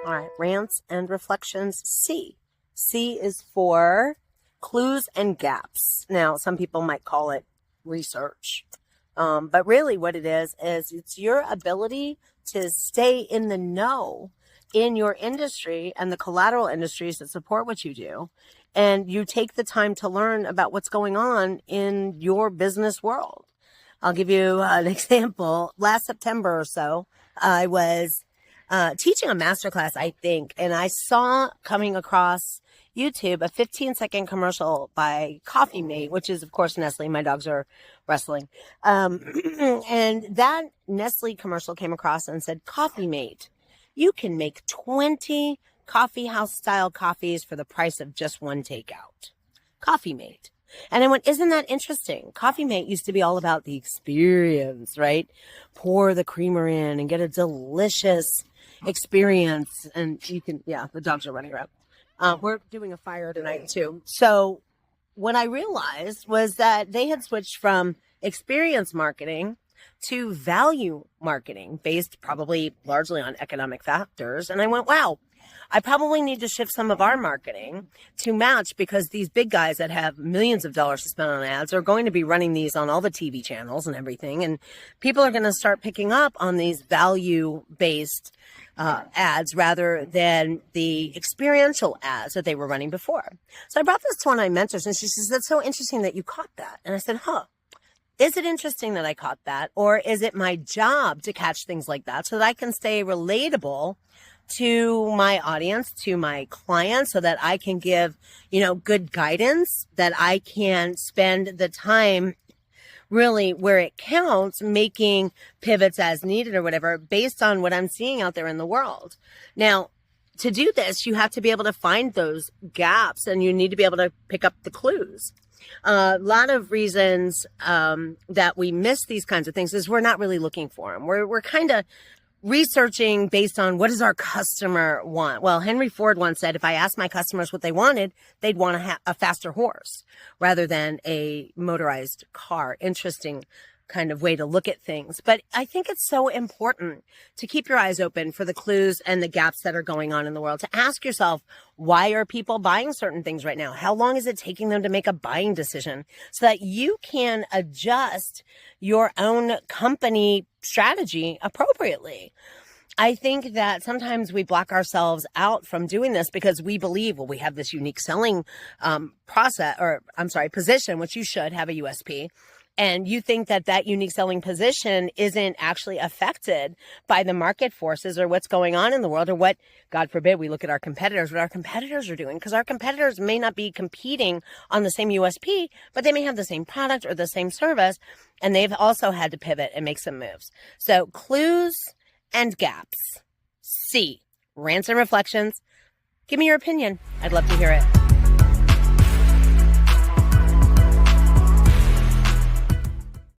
All right, rants and reflections. C. C is for clues and gaps. Now, some people might call it research. But really what it is it's your ability to stay in the know in your industry and the collateral industries that support what you do. And you take the time to learn about what's going on in your business world. I'll give you an example. Last September or so, I was teaching a masterclass, I think, and I saw coming across YouTube a 15-second commercial by Coffee Mate, which is, of course, Nestle. My dogs are wrestling. And that Nestle commercial came across and said, Coffee Mate, you can make 20 coffee house style coffees for the price of just one takeout. Coffee Mate. And I went, isn't that interesting? Coffee Mate used to be all about the experience, right? Pour the creamer in and get a delicious experience. And you can, yeah, the dogs are running around. We're doing a fire tonight too. So what I realized was that they had switched from experience marketing to value marketing based probably largely on economic factors. And I went, wow, I probably need to shift some of our marketing to match, because these big guys that have millions of dollars to spend on ads are going to be running these on all the TV channels and everything. And people are going to start picking up on these value-based ads rather than the experiential ads that they were running before. So I brought this to one of my mentors, and she says, that's so interesting that you caught that. And I said, is it interesting that I caught that? Or is it my job to catch things like that so that I can stay relatable to my audience, to my clients, so that I can give, good guidance, that I can spend the time really where it counts, making pivots as needed or whatever, based on what I'm seeing out there in the world. Now, to do this, you have to be able to find those gaps, and you need to be able to pick up the clues. A lot of reasons that we miss these kinds of things is we're not really looking for them. We're kind of researching based on what does our customer want. Well, Henry Ford once said, if I asked my customers what they wanted, they'd want a faster horse rather than a motorized car. Interesting kind of way to look at things. But I think it's so important to keep your eyes open for the clues and the gaps that are going on in the world, to ask yourself, why are people buying certain things right now? How long is it taking them to make a buying decision, so that you can adjust your own company strategy appropriately? I think that sometimes we block ourselves out from doing this because we believe, well, we have this unique selling position, which you should have a USP. And you think that that unique selling position isn't actually affected by the market forces or what's going on in the world, or what, God forbid, we look at our competitors, what our competitors are doing, because our competitors may not be competing on the same USP, but they may have the same product or the same service, and they've also had to pivot and make some moves. So clues and gaps. C, rants and reflections. Give me your opinion. I'd love to hear it.